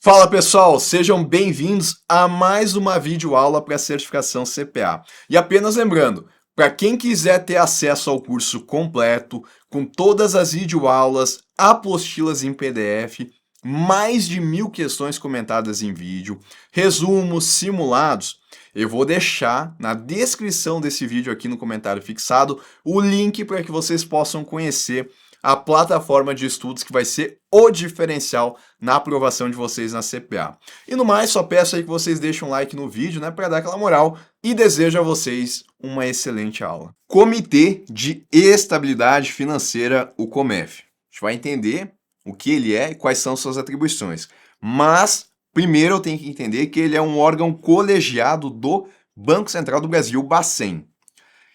Fala pessoal, sejam bem-vindos a mais uma videoaula para a certificação CPA. E apenas lembrando, para quem quiser ter acesso ao curso completo, com todas as videoaulas, apostilas em PDF, mais de 1000 questões comentadas em vídeo, resumos, simulados, eu vou deixar na descrição desse vídeo aqui no comentário fixado o link para que vocês possam conhecer a plataforma de estudos que vai ser o diferencial na aprovação de vocês na CPA. E no mais, só peço aí que vocês deixem um like no vídeo, né, para dar aquela moral e desejo a vocês uma excelente aula. Comitê de Estabilidade Financeira, o COMEF. A gente vai entender o que ele é e quais são suas atribuições. Mas, primeiro eu tenho que entender que ele é um órgão colegiado do Banco Central do Brasil, Bacen.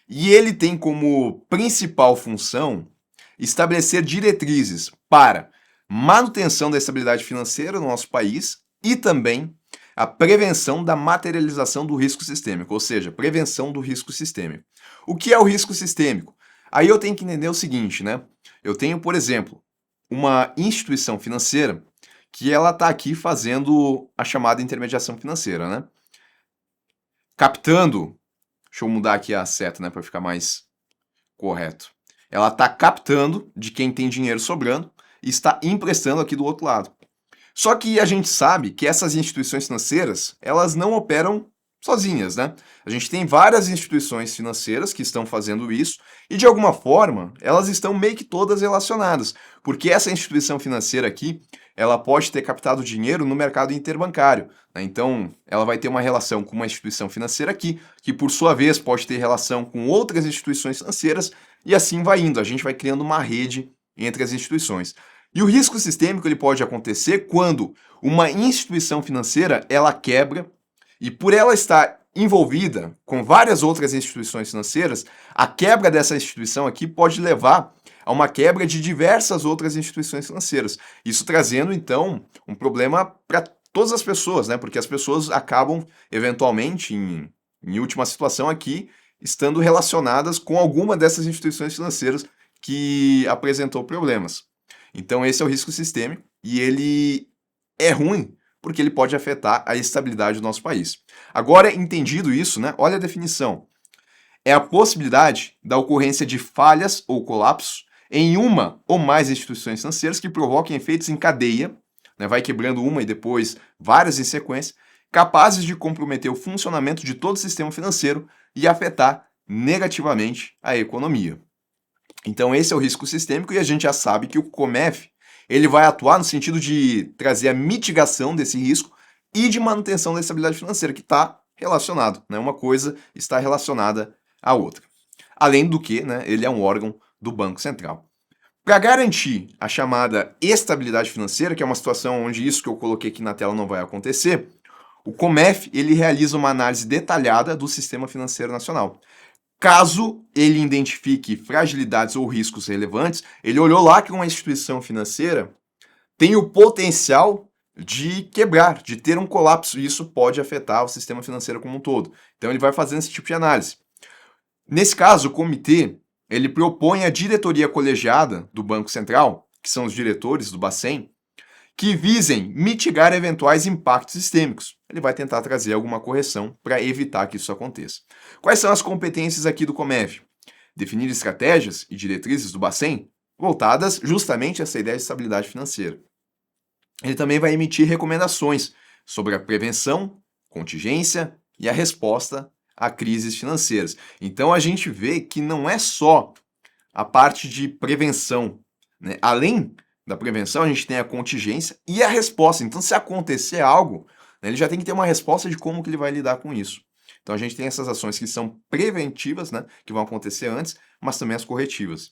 E ele tem como principal função estabelecer diretrizes para manutenção da estabilidade financeira no nosso país e também a prevenção da materialização do risco sistêmico, ou seja, prevenção do risco sistêmico. O que é o risco sistêmico? Aí eu tenho que entender o seguinte, né? Eu tenho, por exemplo, uma instituição financeira que ela está aqui fazendo a chamada intermediação financeira, né? Captando, deixa eu mudar aqui a seta, né, para ficar mais correto. Ela está captando de quem tem dinheiro sobrando e está emprestando aqui do outro lado. Só que a gente sabe que essas instituições financeiras, elas não operam sozinhas, né? A gente tem várias instituições financeiras que estão fazendo isso e, de alguma forma, elas estão meio que todas relacionadas, porque essa instituição financeira aqui, ela pode ter captado dinheiro no mercado interbancário, né? Então, ela vai ter uma relação com uma instituição financeira aqui, que por sua vez pode ter relação com outras instituições financeiras, e assim vai indo. A gente vai criando uma rede entre as instituições. E o risco sistêmico ele pode acontecer quando uma instituição financeira ela quebra e por ela estar envolvida com várias outras instituições financeiras, a quebra dessa instituição aqui pode levar a uma quebra de diversas outras instituições financeiras. Isso trazendo então um problema para todas as pessoas, né? Porque as pessoas acabam eventualmente em última situação aqui estando relacionadas com alguma dessas instituições financeiras que apresentou problemas. Então esse é o risco sistêmico e ele é ruim porque ele pode afetar a estabilidade do nosso país. Agora, entendido isso, né, olha a definição. É a possibilidade da ocorrência de falhas ou colapsos em uma ou mais instituições financeiras que provoquem efeitos em cadeia, né, vai quebrando uma e depois várias em sequência, capazes de comprometer o funcionamento de todo o sistema financeiro e afetar negativamente a economia. Então esse é o risco sistêmico e a gente já sabe que o COMEF ele vai atuar no sentido de trazer a mitigação desse risco e de manutenção da estabilidade financeira, que está relacionado, né? Uma coisa está relacionada à outra. Além do que, né, ele é um órgão do Banco Central. Para garantir a chamada estabilidade financeira, que é uma situação onde isso que eu coloquei aqui na tela não vai acontecer, o COMEF ele realiza uma análise detalhada do sistema financeiro nacional. Caso ele identifique fragilidades ou riscos relevantes, ele olhou lá que uma instituição financeira tem o potencial de quebrar, de ter um colapso, e isso pode afetar o sistema financeiro como um todo. Então ele vai fazendo esse tipo de análise. Nesse caso, o comitê ele propõe a diretoria colegiada do Banco Central, que são os diretores do Bacen, que visem mitigar eventuais impactos sistêmicos. Ele vai tentar trazer alguma correção para evitar que isso aconteça. Quais são as competências aqui do COMEF? Definir estratégias e diretrizes do Bacen voltadas justamente a essa ideia de estabilidade financeira. Ele também vai emitir recomendações sobre a prevenção, contingência e a resposta a crises financeiras. Então a gente vê que não é só a parte de prevenção, né? Além da prevenção, a gente tem a contingência e a resposta. Então, se acontecer algo, né, ele já tem que ter uma resposta de como que ele vai lidar com isso. Então, a gente tem essas ações que são preventivas, né, que vão acontecer antes, mas também as corretivas.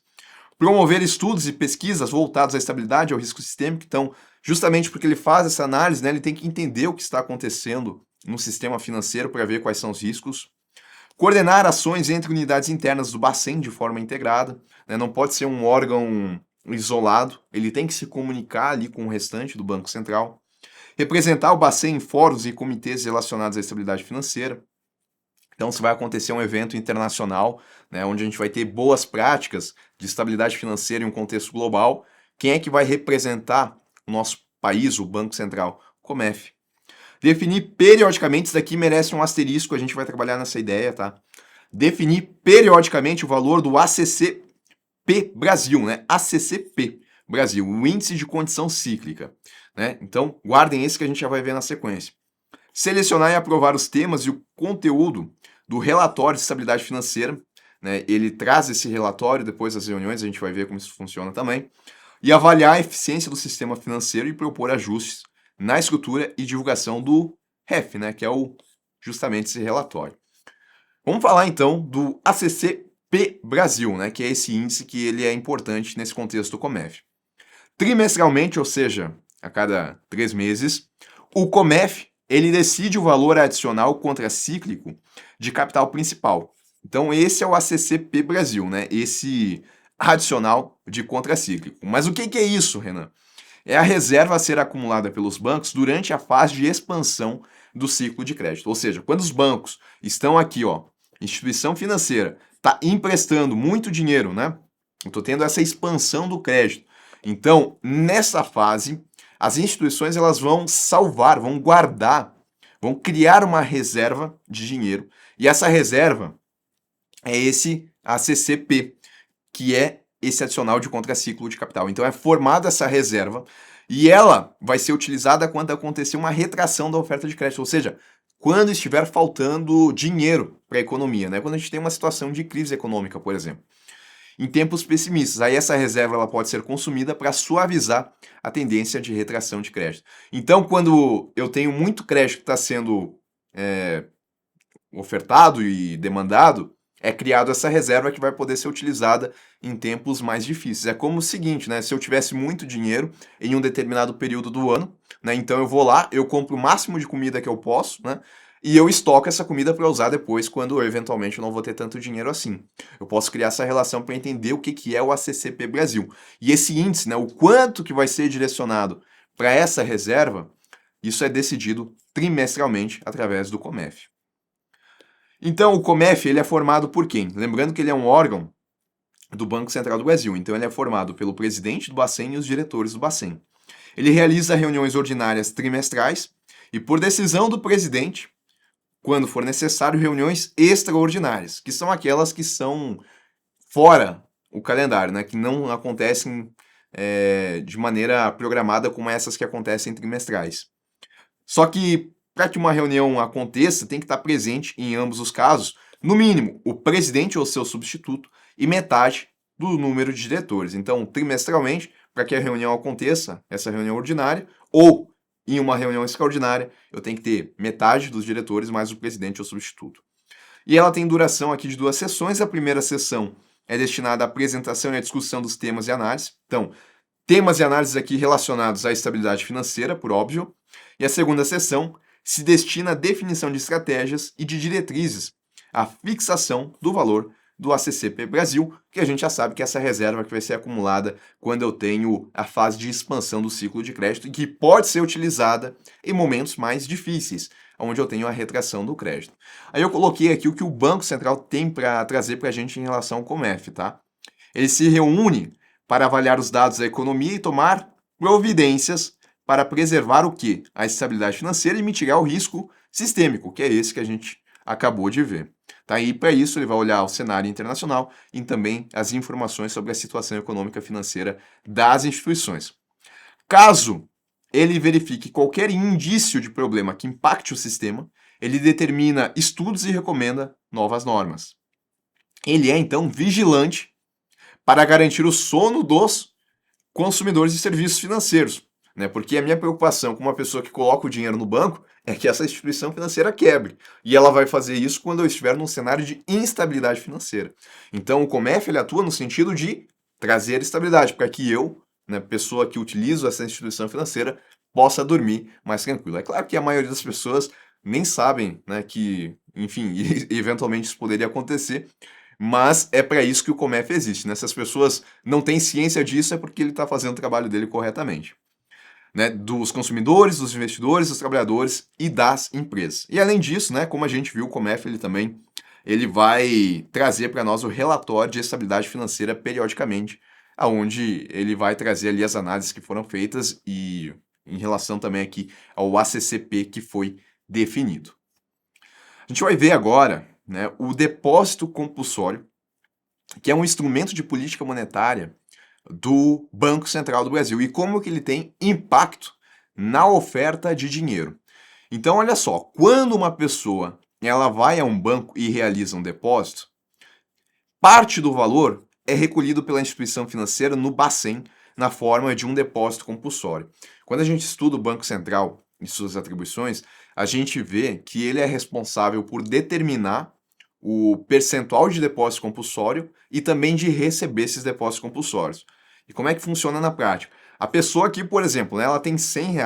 Promover estudos e pesquisas voltados à estabilidade e ao risco sistêmico. Então, justamente porque ele faz essa análise, né, ele tem que entender o que está acontecendo no sistema financeiro para ver quais são os riscos. Coordenar ações entre unidades internas do Bacen de forma integrada, né, não pode ser um órgão isolado, ele tem que se comunicar ali com o restante do Banco Central, representar o Bacen em fóruns e comitês relacionados à estabilidade financeira. Então, se vai acontecer um evento internacional, né, onde a gente vai ter boas práticas de estabilidade financeira em um contexto global, quem é que vai representar o nosso país, o Banco Central? COMEF. Definir periodicamente, isso daqui merece um asterisco, a gente vai trabalhar nessa ideia, tá? Definir periodicamente o valor do ACCP Brasil, né? ACCP Brasil, o Índice de Condição Cíclica, né? Então, guardem esse que a gente já vai ver na sequência. Selecionar e aprovar os temas e o conteúdo do relatório de estabilidade financeira, né? Ele traz esse relatório depois das reuniões, a gente vai ver como isso funciona também. E avaliar a eficiência do sistema financeiro e propor ajustes na estrutura e divulgação do REF, né? Que é justamente esse relatório. Vamos falar então do ACCP Brasil, né? Que é esse índice que ele é importante nesse contexto do COMEF. Trimestralmente, ou seja, a cada 3 meses, o COMEF ele decide o valor adicional contracíclico de capital principal. Então, esse é o ACCP Brasil, né? Esse adicional de contracíclico. Mas o que é isso, Renan? É a reserva a ser acumulada pelos bancos durante a fase de expansão do ciclo de crédito. Ou seja, quando os bancos estão aqui, ó, instituição financeira, está emprestando muito dinheiro, né? Eu estou tendo essa expansão do crédito. Então, nessa fase, as instituições elas vão salvar, vão guardar, vão criar uma reserva de dinheiro. E essa reserva é esse ACCP, que é esse adicional de contraciclo de capital. Então, é formada essa reserva e ela vai ser utilizada quando acontecer uma retração da oferta de crédito, ou seja, quando estiver faltando dinheiro para a economia, né? Quando a gente tem uma situação de crise econômica, por exemplo. Em tempos pessimistas, aí essa reserva ela pode ser consumida para suavizar a tendência de retração de crédito. Então, quando eu tenho muito crédito que está sendo ofertado e demandado, é criado essa reserva que vai poder ser utilizada em tempos mais difíceis. É como o seguinte, né? Se eu tivesse muito dinheiro em um determinado período do ano, né? Então eu vou lá, eu compro o máximo de comida que eu posso, né? E eu estoco essa comida para usar depois, quando eventualmente eu não vou ter tanto dinheiro assim. Eu posso criar essa relação para entender o que é o ACCP Brasil. E esse índice, né? O quanto que vai ser direcionado para essa reserva, isso é decidido trimestralmente através do COMEF. Então, o COMEF ele é formado por quem? Lembrando que ele é um órgão do Banco Central do Brasil. Então, ele é formado pelo presidente do Bacen e os diretores do Bacen. Ele realiza reuniões ordinárias trimestrais e, por decisão do presidente, quando for necessário, reuniões extraordinárias, que são aquelas que são fora o calendário, né? Que não acontecem de maneira programada como essas que acontecem trimestrais. Só que para que uma reunião aconteça, tem que estar presente em ambos os casos, no mínimo, o presidente ou seu substituto e metade do número de diretores. Então, trimestralmente, para que a reunião aconteça, essa reunião ordinária, ou em uma reunião extraordinária, eu tenho que ter metade dos diretores mais o presidente ou substituto. E ela tem duração aqui de 2 sessões. A primeira sessão é destinada à apresentação e à discussão dos temas e análise. Então, temas e análises aqui relacionados à estabilidade financeira, por óbvio. E a segunda sessão se destina à definição de estratégias e de diretrizes, à fixação do valor do ACCP Brasil, que a gente já sabe que é essa reserva que vai ser acumulada quando eu tenho a fase de expansão do ciclo de crédito e que pode ser utilizada em momentos mais difíceis, onde eu tenho a retração do crédito. Aí eu coloquei aqui o que o Banco Central tem para trazer para a gente em relação ao COMEF, tá? Ele se reúne para avaliar os dados da economia e tomar providências para preservar o quê? A estabilidade financeira e mitigar o risco sistêmico, que é esse que a gente acabou de ver. Tá? E para isso ele vai olhar o cenário internacional e também as informações sobre a situação econômica e financeira das instituições. Caso ele verifique qualquer indício de problema que impacte o sistema, ele determina estudos e recomenda novas normas. Ele é, então, vigilante para garantir o sono dos consumidores de serviços financeiros, né? Porque a minha preocupação com uma pessoa que coloca o dinheiro no banco é que essa instituição financeira quebre. E ela vai fazer isso quando eu estiver num cenário de instabilidade financeira. Então, o COMEF ele atua no sentido de trazer estabilidade, para que eu, né, pessoa que utilizo essa instituição financeira, possa dormir mais tranquilo. É claro que a maioria das pessoas nem sabem, né, que, enfim, eventualmente isso poderia acontecer, mas é para isso que o COMEF existe, né? Se as pessoas não têm ciência disso, é porque ele está fazendo o trabalho dele corretamente. Né? Dos consumidores, dos investidores, dos trabalhadores e das empresas. E além disso, né, como a gente viu, o COMEF ele vai trazer para nós o relatório de estabilidade financeira periodicamente, aonde ele vai trazer ali as análises que foram feitas e em relação também aqui ao ACCP que foi definido. A gente vai ver agora, né, o depósito compulsório, que é um instrumento de política monetária do Banco Central do Brasil e como que ele tem impacto na oferta de dinheiro. Então, olha só, quando uma pessoa ela vai a um banco e realiza um depósito, parte do valor é recolhido pela instituição financeira no Bacen, na forma de um depósito compulsório. Quando a gente estuda o Banco Central e suas atribuições, a gente vê que ele é responsável por determinar o percentual de depósito compulsório e também de receber esses depósitos compulsórios. E como é que funciona na prática? A pessoa aqui, por exemplo, né, ela tem R$ 100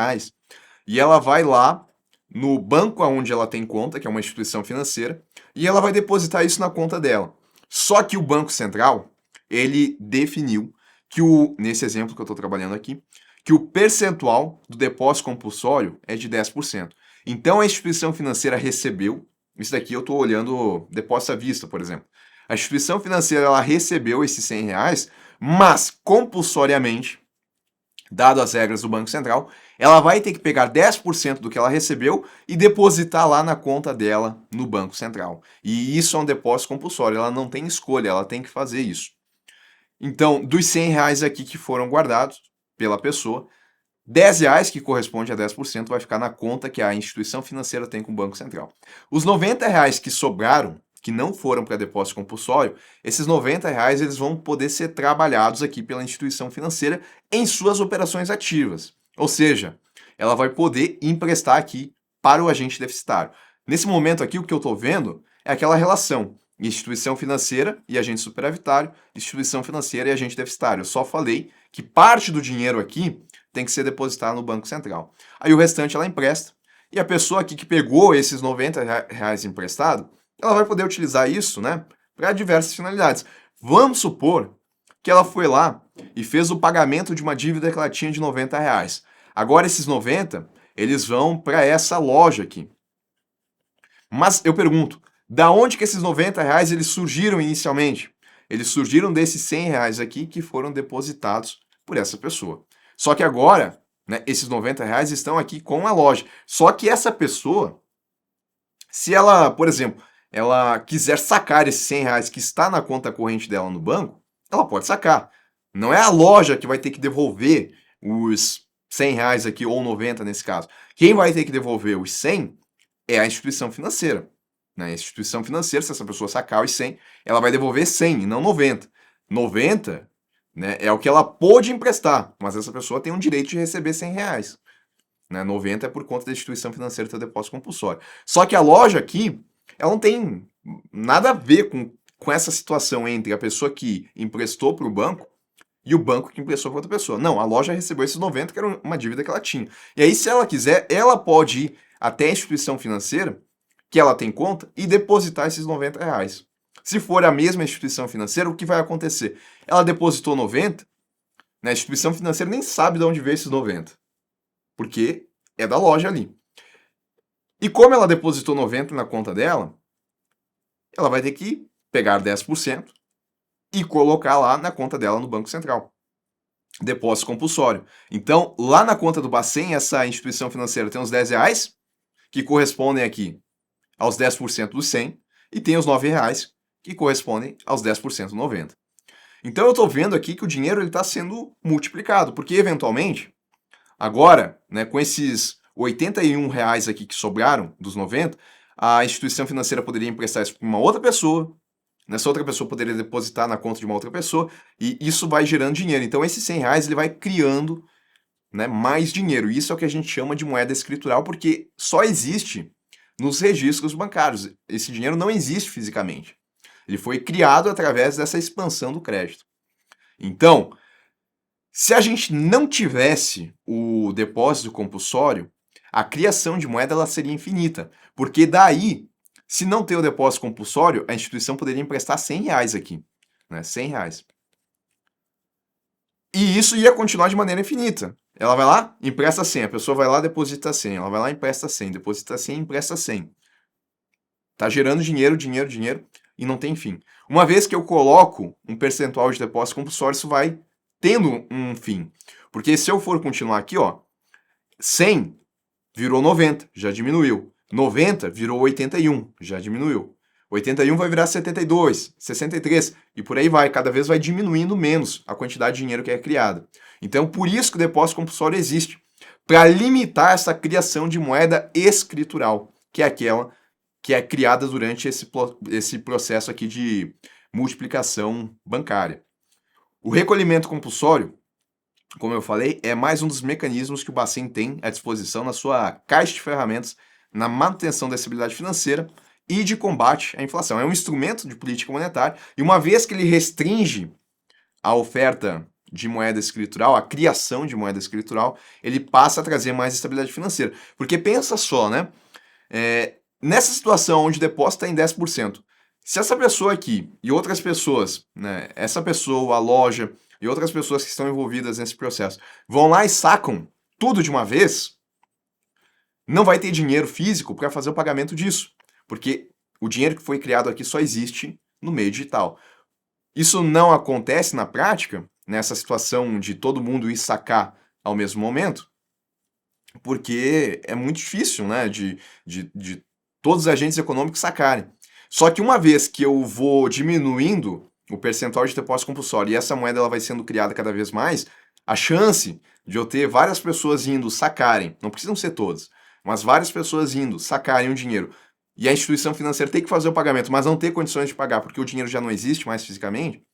e ela vai lá no banco onde ela tem conta, que é uma instituição financeira, e ela vai depositar isso na conta dela. Só que o Banco Central, ele definiu que nesse exemplo que eu estou trabalhando aqui, que o percentual do depósito compulsório é de 10%. Então a instituição financeira recebeu, isso daqui eu estou olhando depósito à vista, por exemplo. A instituição financeira ela recebeu esses R$ 100, mas compulsoriamente, dado as regras do Banco Central, ela vai ter que pegar 10% do que ela recebeu e depositar lá na conta dela no Banco Central. E isso é um depósito compulsório, ela não tem escolha, ela tem que fazer isso. Então, dos R$ 100 aqui que foram guardados pela pessoa, R$ 10, que corresponde a 10%, vai ficar na conta que a instituição financeira tem com o Banco Central. Os R$ 90 que sobraram, que não foram para depósito compulsório, esses R$ 90 eles vão poder ser trabalhados aqui pela instituição financeira em suas operações ativas. Ou seja, ela vai poder emprestar aqui para o agente deficitário. Nesse momento aqui, o que eu estou vendo é aquela relação instituição financeira e agente superavitário, instituição financeira e agente deficitário. Eu só falei que parte do dinheiro aqui tem que ser depositado no Banco Central. Aí o restante ela empresta. E a pessoa aqui que pegou esses R$ 90 emprestado, ela vai poder utilizar isso, né, para diversas finalidades. Vamos supor que ela foi lá e fez o pagamento de uma dívida que ela tinha de R$ 90. Agora esses 90, eles vão para essa loja aqui. Mas eu pergunto, da onde que esses R$ 90 eles surgiram inicialmente? Eles surgiram desses R$ 100 aqui que foram depositados por essa pessoa. Só que agora, né, esses R$ 90 estão aqui com a loja. Só que essa pessoa, se ela, por exemplo, ela quiser sacar esses R$ 100 que está na conta corrente dela no banco, ela pode sacar. Não é a loja que vai ter que devolver os R$ 100 aqui, ou 90 nesse caso. Quem vai ter que devolver os 100 é a instituição financeira. Na instituição financeira, se essa pessoa sacar os 100, ela vai devolver 100 e não 90. 90, né, é o que ela pôde emprestar, mas essa pessoa tem um direito de receber R$ 100. Né? 90 é por conta da instituição financeira ter depósito compulsório. Só que a loja aqui, ela não tem nada a ver com essa situação entre a pessoa que emprestou para o banco e o banco que emprestou para outra pessoa. Não, a loja recebeu esses 90, que era uma dívida que ela tinha. E aí, se ela quiser, ela pode ir até a instituição financeira que ela tem conta e depositar esses R$ 90. Se for a mesma instituição financeira, o que vai acontecer? Ela depositou 90, né? A instituição financeira nem sabe de onde veio esses 90, porque é da loja ali. E como ela depositou 90 na conta dela, ela vai ter que pegar 10% e colocar lá na conta dela no Banco Central. Depósito compulsório. Então, lá na conta do Bacen, essa instituição financeira tem os R$ 10, que correspondem aqui aos 10% dos 100, e tem os R$ 9, que correspondem aos 10% dos 90. Então eu estou vendo aqui que o dinheiro está sendo multiplicado, porque eventualmente, agora, né, com esses R$ 81 aqui que sobraram dos 90, a instituição financeira poderia emprestar isso para uma outra pessoa, nessa outra pessoa poderia depositar na conta de uma outra pessoa, e isso vai gerando dinheiro. Então esses R$ 100 ele vai criando, né, mais dinheiro. Isso é o que a gente chama de moeda escritural, porque só existe nos registros bancários. Esse dinheiro não existe fisicamente. Ele foi criado através dessa expansão do crédito. Então, se a gente não tivesse o depósito compulsório, a criação de moeda ela seria infinita, porque daí, se não ter o depósito compulsório, a instituição poderia emprestar R$ 100 aqui, né? R$ 100. E isso ia continuar de maneira infinita. Ela vai lá, empresta 100, a pessoa vai lá, deposita 100, ela vai lá, empresta 100, deposita 100, empresta 100. Tá gerando dinheiro, dinheiro, dinheiro, e não tem fim. Uma vez que eu coloco um percentual de depósito compulsório, isso vai tendo um fim. Porque se eu for continuar aqui, ó, 100 virou 90, já diminuiu. 90 virou 81, já diminuiu. 81 vai virar 72, 63 e por aí vai. Cada vez vai diminuindo menos a quantidade de dinheiro que é criada. Então, por isso que o depósito compulsório existe, para limitar essa criação de moeda escritural, que é aquela que é criada durante esse processo aqui de multiplicação bancária. O recolhimento compulsório, como eu falei, é mais um dos mecanismos que o Bacen tem à disposição na sua caixa de ferramentas na manutenção da estabilidade financeira e de combate à inflação. É um instrumento de política monetária e uma vez que ele restringe a oferta de moeda escritural, a criação de moeda escritural, ele passa a trazer mais estabilidade financeira. Porque pensa só, né? Nessa situação onde o depósito está em 10%, se essa pessoa aqui e outras pessoas, né, essa pessoa, a loja e outras pessoas que estão envolvidas nesse processo, vão lá e sacam tudo de uma vez, não vai ter dinheiro físico para fazer o pagamento disso, porque o dinheiro que foi criado aqui só existe no meio digital. Isso não acontece na prática, nessa situação de todo mundo ir sacar ao mesmo momento, porque é muito difícil, né, de todos os agentes econômicos sacarem. Só que uma vez que eu vou diminuindo o percentual de depósito compulsório e essa moeda ela vai sendo criada cada vez mais, a chance de eu ter várias pessoas indo sacarem, não precisam ser todas, mas várias pessoas indo sacarem o dinheiro e a instituição financeira tem que fazer o pagamento, mas não ter condições de pagar porque o dinheiro já não existe mais fisicamente,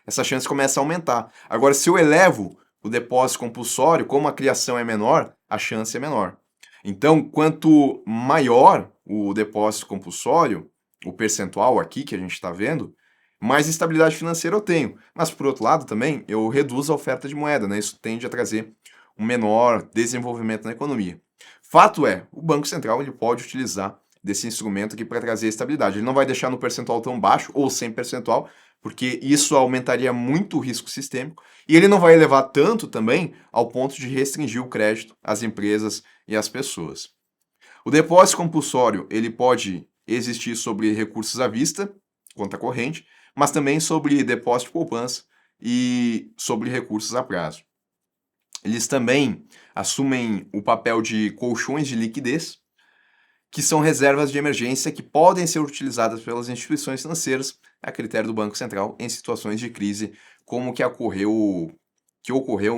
essa chance começa a aumentar. Agora, se eu elevo o depósito compulsório, como a criação é menor, a chance é menor. Então, quanto maior o depósito compulsório, o percentual aqui que a gente está vendo, mais estabilidade financeira eu tenho. Mas, por outro lado, também, eu reduzo a oferta de moeda, né? Isso tende a trazer um menor desenvolvimento na economia. Fato é, o Banco Central ele pode utilizar desse instrumento aqui para trazer estabilidade. Ele não vai deixar no percentual tão baixo ou sem percentual, porque isso aumentaria muito o risco sistêmico, e ele não vai elevar tanto também ao ponto de restringir o crédito às empresas e às pessoas. O depósito compulsório, ele pode existir sobre recursos à vista, conta corrente, mas também sobre depósito de poupança e sobre recursos a prazo. Eles também assumem o papel de colchões de liquidez, que são reservas de emergência que podem ser utilizadas pelas instituições financeiras a critério do Banco Central em situações de crise, como que ocorreu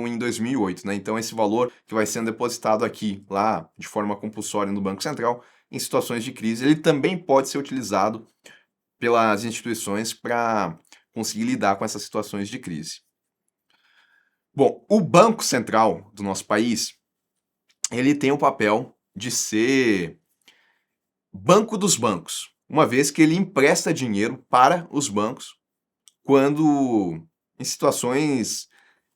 em 2008, né? Então esse valor que vai sendo depositado aqui, lá, de forma compulsória no Banco Central, em situações de crise, ele também pode ser utilizado pelas instituições para conseguir lidar com essas situações de crise. Bom, o Banco Central do nosso país, ele tem o papel de ser banco dos bancos, uma vez que ele empresta dinheiro para os bancos quando em situações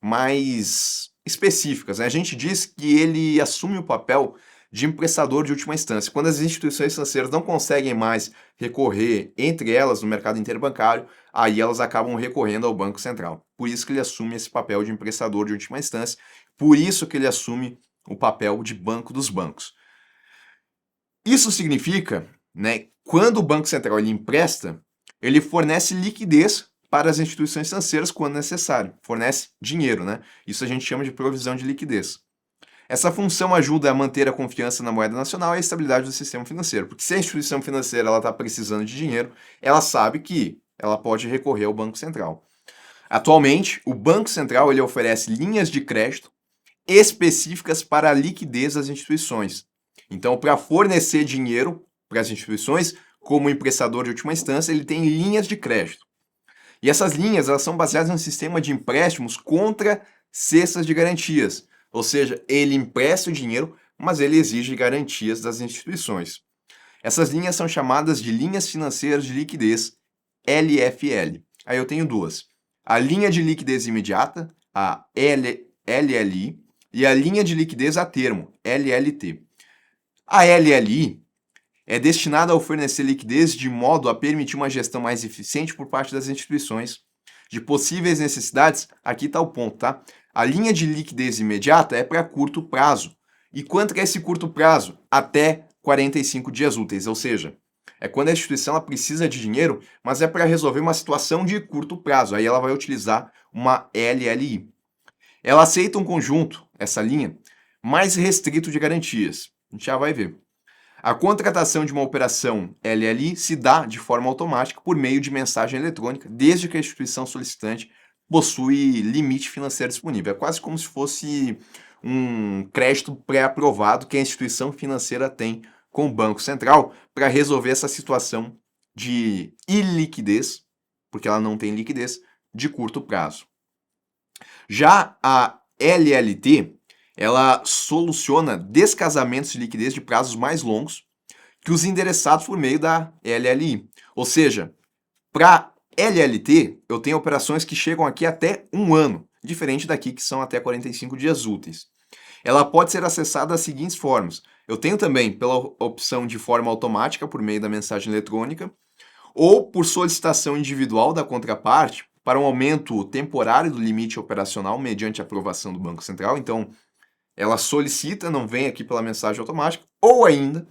mais específicas, né? A gente diz que ele assume o papel de emprestador de última instância. Quando as instituições financeiras não conseguem mais recorrer entre elas no mercado interbancário, aí elas acabam recorrendo ao Banco Central. Por isso que ele assume esse papel de emprestador de última instância, por isso que ele assume o papel de banco dos bancos. Isso significa, né, quando o Banco Central ele empresta, ele fornece liquidez para as instituições financeiras quando necessário, fornece dinheiro, né? Isso a gente chama de provisão de liquidez. Essa função ajuda a manter a confiança na moeda nacional e a estabilidade do sistema financeiro, porque se a instituição financeira ela está precisando de dinheiro, ela sabe que ela pode recorrer ao Banco Central. Atualmente, o Banco Central ele oferece linhas de crédito específicas para a liquidez das instituições. Então, para fornecer dinheiro para as instituições, como emprestador de última instância, ele tem linhas de crédito. E essas linhas elas são baseadas em um sistema de empréstimos contra cestas de garantias. Ou seja, ele empresta o dinheiro, mas ele exige garantias das instituições. Essas linhas são chamadas de linhas financeiras de liquidez, LFL. Aí eu tenho duas. A linha de liquidez imediata, a LLI, e a linha de liquidez a termo, LLT. A LLI é destinada a fornecer liquidez de modo a permitir uma gestão mais eficiente por parte das instituições de possíveis necessidades. Aqui está o ponto, tá? A linha de liquidez imediata é para curto prazo. E quanto que é esse curto prazo? Até 45 dias úteis, ou seja, é quando a instituição ela precisa de dinheiro, mas é para resolver uma situação de curto prazo. Aí ela vai utilizar uma LLI. Ela aceita um conjunto, essa linha, mais restrito de garantias. A gente já vai ver. A contratação de uma operação LLI se dá de forma automática por meio de mensagem eletrônica, desde que a instituição solicitante possui limite financeiro disponível. É quase como se fosse um crédito pré-aprovado que a instituição financeira tem com o Banco Central para resolver essa situação de iliquidez, porque ela não tem liquidez, de curto prazo. Já a LLT, ela soluciona descasamentos de liquidez de prazos mais longos que os endereçados por meio da LLI. Ou seja, para LLT, eu tenho operações que chegam aqui até um ano, diferente daqui que são até 45 dias úteis. Ela pode ser acessada das seguintes formas. Eu tenho também pela opção de forma automática por meio da mensagem eletrônica, ou por solicitação individual da contraparte para um aumento temporário do limite operacional mediante aprovação do Banco Central. Então, ela solicita, não vem aqui pela mensagem automática, ou ainda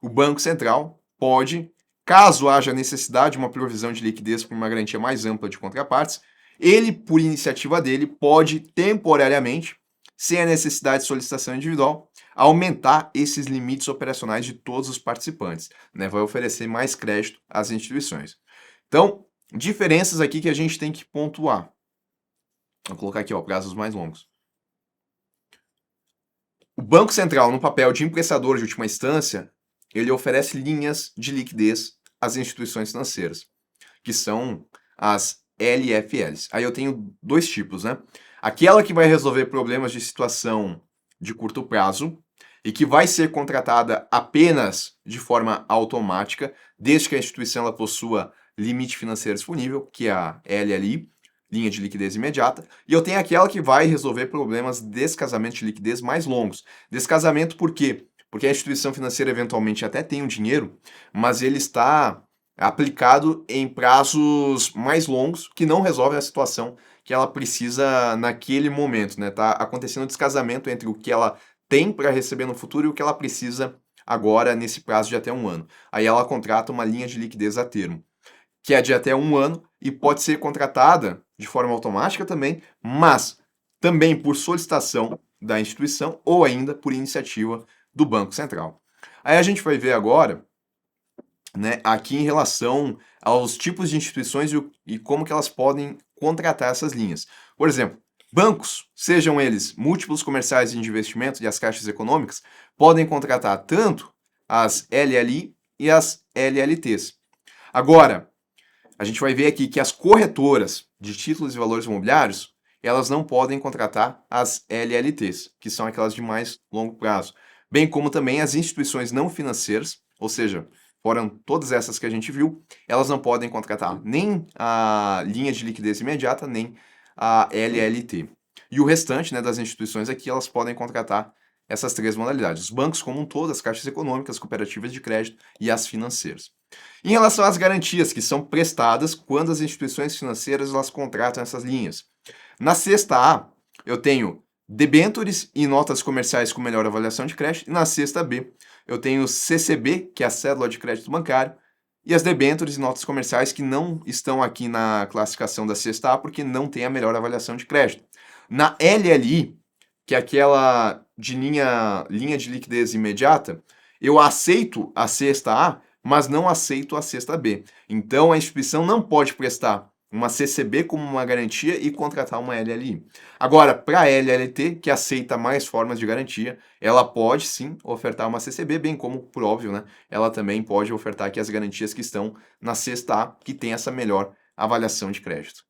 o Banco Central pode, caso haja necessidade de uma provisão de liquidez por uma garantia mais ampla de contrapartes, ele, por iniciativa dele, pode temporariamente, sem a necessidade de solicitação individual, aumentar esses limites operacionais de todos os participantes, né? Vai oferecer mais crédito às instituições. Então, diferenças aqui que a gente tem que pontuar. Vou colocar aqui, ó, prazos mais longos. O Banco Central, no papel de emprestador de última instância, ele oferece linhas de liquidez às instituições financeiras, que são as LFLs. Aí eu tenho dois tipos, né? Aquela que vai resolver problemas de situação de curto prazo e que vai ser contratada apenas de forma automática, desde que a instituição ela possua limite financeiro disponível, que é a LLI, linha de liquidez imediata, e eu tenho aquela que vai resolver problemas de descasamento de liquidez mais longos. Descasamento por quê? Porque a instituição financeira eventualmente até tem o dinheiro, mas ele está aplicado em prazos mais longos que não resolvem a situação que ela precisa naquele momento, né? Tá acontecendo um descasamento entre o que ela tem para receber no futuro e o que ela precisa agora nesse prazo de até um ano. Aí ela contrata uma linha de liquidez a termo, que é de até um ano e pode ser contratada de forma automática também, mas também por solicitação da instituição ou ainda por iniciativa do Banco Central. Aí a gente vai ver agora, né, aqui em relação aos tipos de instituições e como que elas podem contratar essas linhas. Por exemplo, bancos, sejam eles múltiplos comerciais de investimento e as caixas econômicas, podem contratar tanto as LLI e as LLTs. Agora, a gente vai ver aqui que as corretoras de títulos e valores imobiliários, elas não podem contratar as LLTs, que são aquelas de mais longo prazo, bem como também as instituições não financeiras, ou seja, foram todas essas que a gente viu, elas não podem contratar nem a linha de liquidez imediata, nem a LLT. E o restante, né, das instituições aqui, elas podem contratar essas três modalidades. Os bancos como um todo, as caixas econômicas, cooperativas de crédito e as financeiras. Em relação às garantias que são prestadas quando as instituições financeiras elas contratam essas linhas. Na cesta A, eu tenho debêntures e notas comerciais com melhor avaliação de crédito, e na cesta B, eu tenho CCB, que é a cédula de crédito bancário, e as debêntures e notas comerciais que não estão aqui na classificação da cesta A porque não tem a melhor avaliação de crédito. Na LLI, que é aquela de linha de liquidez imediata, eu aceito a cesta A, mas não aceito a cesta B. Então a instituição não pode prestar uma CCB como uma garantia e contratar uma LLI. Agora, para a LLT, que aceita mais formas de garantia, ela pode sim ofertar uma CCB, bem como, por óbvio, né, ela também pode ofertar aqui as garantias que estão na cesta A, que tem essa melhor avaliação de crédito.